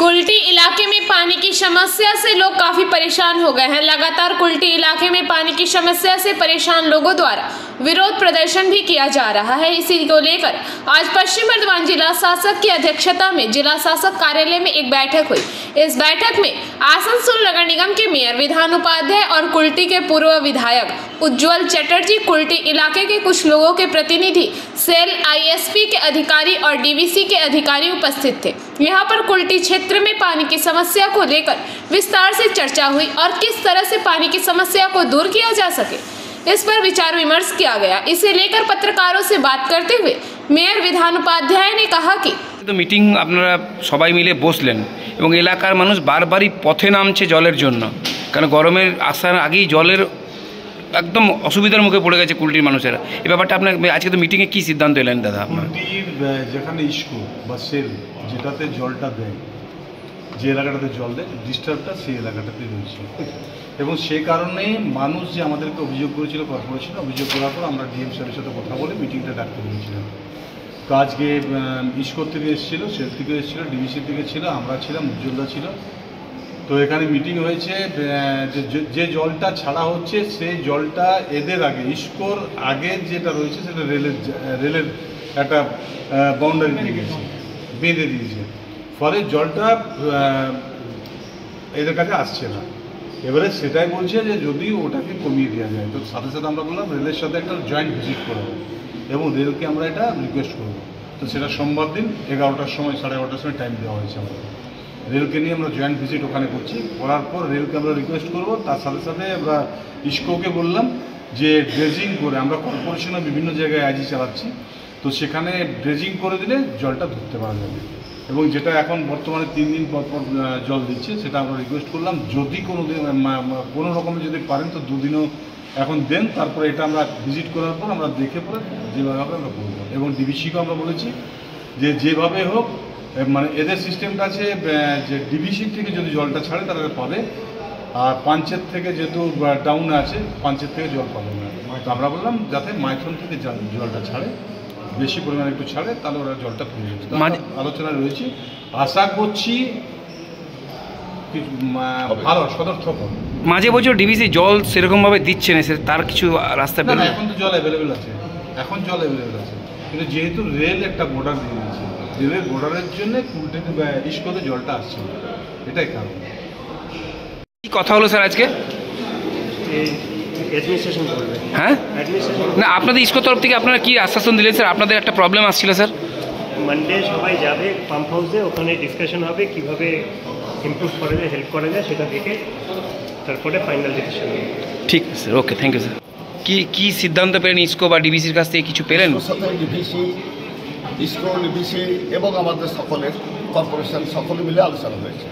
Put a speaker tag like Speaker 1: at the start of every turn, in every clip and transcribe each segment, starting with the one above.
Speaker 1: कुल्टी इलाके में पानी की समस्या से लोग काफी परेशान हो गए हैं। लगातार कुल्टी इलाके में पानी की समस्या से परेशान लोगों द्वारा विरोध प्रदर्शन भी किया जा रहा है। इसी को लेकर आज पश्चिम बर्धमान जिला शासक की अध्यक्षता में जिला शासक कार्यालय में एक बैठक हुई। इस बैठक में आसनसोल नगर निगम के मेयर विधान उपाध्याय और कुल्टी के पूर्व विधायक उज्जवल चटर्जी, कुल्टी इलाके के कुछ लोगों के प्रतिनिधि, सेल आईएसपी के अधिकारी और डीवीसी के अधिकारी उपस्थित थे। यहाँ पर कुल्टी क्षेत्र में पानी की समस्या को लेकर विस्तार से चर्चा हुई और किस तरह से पानी की समस्या को दूर किया जा सके, इस पर विचार विमर्श किया गया। इसे लेकर पत्रकारों से बात करते हुए मेयर विधान उपाध्याय ने कहा कि
Speaker 2: तो मीटिंग আপনারা সবাই মিলে বসলেন এবং এলাকার মানুষ বারবারই পথে নামছে জলের জন্য, কারণ গরমের আসার আগেই জলের একদম অসুবিধার মুখে পড়ে গেছে কুল্টির মানুষেরা। এই ব্যাপারটা আপনার আজকে তো মিটিংয়ে কি সিদ্ধান্ত এলেন দাদা? আপনার
Speaker 3: কুল্টির যেখানে ইস্কো বা সেল যেটাতে জলটা দেয়, যে এলাকাটাতে জল দেয়, ডিস্টার্বটা সেই এলাকাটাতে রয়েছে এবং সেই কারণে মানুষ যে আমাদেরকে অভিযোগ করেছিল, কর্পোরেশনে অভিযোগ করার পর আমরা ডিএম সাহেবের সাথে কথা বলে মিটিংটা ডাকতে বলেছিলাম। তো আজকে ইস্কোর থেকে এসেছিলো, সেল থেকে এসেছিলো, ডিবিসি থেকে ছিল, আমরা ছিলাম, উজ্জ্বলদা ছিল। তো এখানে মিটিং হয়েছে যে জলটা ছাড়া হচ্ছে সেই জলটা এদের আগে ইস্কোর আগে যেটা রয়েছে সেটা রেলের একটা বাউন্ডারি দিয়ে গেছে, বেঁধে দিয়েছে, ফলে জলটা এদের কাছে আসছে না। এবারে সেটাই বলছে যে যদি ওটাকে কমিয়ে দেওয়া যায়, তো সাথে সাথে আমরা বললাম রেলের সাথে একটা জয়েন্ট ভিজিট করবো এবং রেলকে আমরা এটা রিকোয়েস্ট করবো। তো সেটা সোমবার দিন 11টার সময়, 11:30টার সময় টাইম দেওয়া হয়েছে আমাদের। রেলকে নিয়ে আমরা জয়েন্ট ভিজিট ওখানে করছি, করার পর রেলকে আমরা রিকোয়েস্ট করব। তার সাথে সাথে আমরা ইস্কোকে বললাম যে ড্রেজিং করে, আমরা কর্পোরেশনে বিভিন্ন জায়গায় আইজি চালাচ্ছি, তো সেখানে ড্রেজিং করে দিলে জলটা ধরতে পারা যাবে এবং যেটা এখন বর্তমানে 3 দিন পর পর জল দিচ্ছে সেটা আমরা রিকোয়েস্ট করলাম যদি কোনো রকমের যদি পারেন তো 2 দিনও এখন দেন। তারপরে এটা আমরা ভিজিট করার পর আমরা দেখে পরে যেভাবে আমরা বলবো এবং ডিবিসিকেও আমরা বলেছি যে যেভাবে হোক, মানে এদের সিস্টেমটা আছে যে ডিবিসি থেকে যদি জলটা ছাড়ে তারা পাবে, আর পাঞ্চেত থেকে যেহেতু ডাউনে আছে পাঞ্চেত থেকে জল পাবে না। তো আমরা বললাম যাতে মাইথন থেকে জলটা ছাড়ে, বেশি পরিমাণে একটু ছাড়ে, তাহলে ওরা জলটা পেয়ে যাবে। আলোচনায় রয়েছে, আশা করছি ভালো সদর্থক হবে।
Speaker 2: মাঝে বছর ডিবিসি জল সেরকমভাবে দিচ্ছে না, তার কিছু রাস্তা
Speaker 3: না, এখন তো জল অ্যাভেলেবেল আছে, এখন জল অ্যাভেলেবেল আছে, কিন্তু যেহেতু রেল একটা বর্ডার দিয়ে দিয়েছে, রেলের বর্ডারের জন্য কুল্টিতে ইস্কোতে জলটা আসছে, এটাই কারণ।
Speaker 2: কি কথা হলো স্যার আজকে?
Speaker 4: অ্যাডমিনিস্ট্রেশন করবে।
Speaker 2: হ্যাঁ, না আপনাদের ইস্কো তরফ থেকে আপনারা কি আশ্বাসন দিলেন স্যার? আপনাদের একটা প্রবলেম আসছিল স্যার।
Speaker 4: মানডে সবাই যাবে পাম্প হাউসে, ওখানে ডিসকাশন হবে কীভাবে ইমপ্রুভ করা যায়, হেল্প করা যায়, সেটা দেখে তারপরে ফাইনাল ডিসিশন হবে।
Speaker 2: ঠিক আছে sir, okay, thank you sir. কি সিদ্ধান্ত পেলেন ইস্কো বা ডিবিসির কাছ থেকে কিছু পেলেন?
Speaker 5: ডিবিসি, ইস্কো, ডিবিসি এবং আমাদের সকলের কর্পোরেশন সকলে মিলে আলোচনা হয়েছে।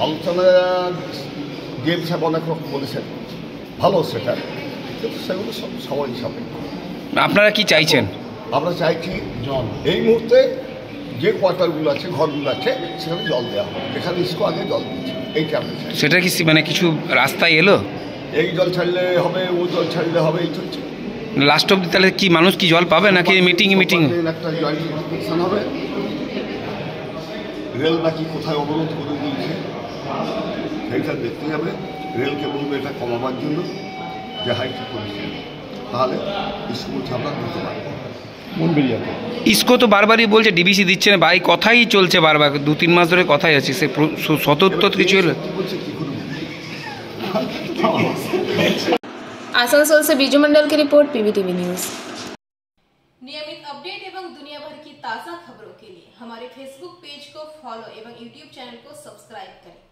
Speaker 5: আলোচনা ডিএম সাহেব অনেক রকম বলেছেন, ভালো সেটা, কিন্তু সেগুলো সব সময় হিসাবে।
Speaker 2: আপনারা কি চাইছেন?
Speaker 5: আমরা চাইছি জল এই মুহূর্তে যে কোয়ার্টারগুলো আছে, ঘরগুলো আছে, সেখানে জল দেওয়া হবে, যেখানে ইস্কো আগে জল দিচ্ছে, এইটা আমরা চাই।
Speaker 2: সেটা কি মানে কিছু রাস্তায় এলো?
Speaker 5: এই জল ছাড়লে হবে, ও জল ছাড়লে হবে, এই চলছে।
Speaker 2: লাস্ট অব্দি তাহলে কি মানুষ কি জল পাবে নাকি মিটিং
Speaker 5: একটা জয়েন্ট ডিসকাশন হবে। রেল নাকি কোথায় অবরোধ করে দিয়েছে সেইটা দেখতে হবে, রেলকে বলবে এটা কমাবার জন্য যে হাইটা করেছে, তাহলে স্কুল ছাপা দিতে পারবে।
Speaker 2: ইস্কো তো বারবারই বলছে ডিবিসি দিচ্ছে না, ভাই কথাই চলছে বারবার, 2-3 মাস ধরে কথাই আছে, সে সতর্ক কিছু হলো?
Speaker 1: आसनसोल से बीजू मंडल की रिपोर्ट, पीवीटीवी न्यूज।
Speaker 6: नियमित अपडेट एवं दुनिया भर की ताज़ा खबरों के लिए हमारे फेसबुक पेज को फॉलो एवं यूट्यूब चैनल को सब्सक्राइब करें।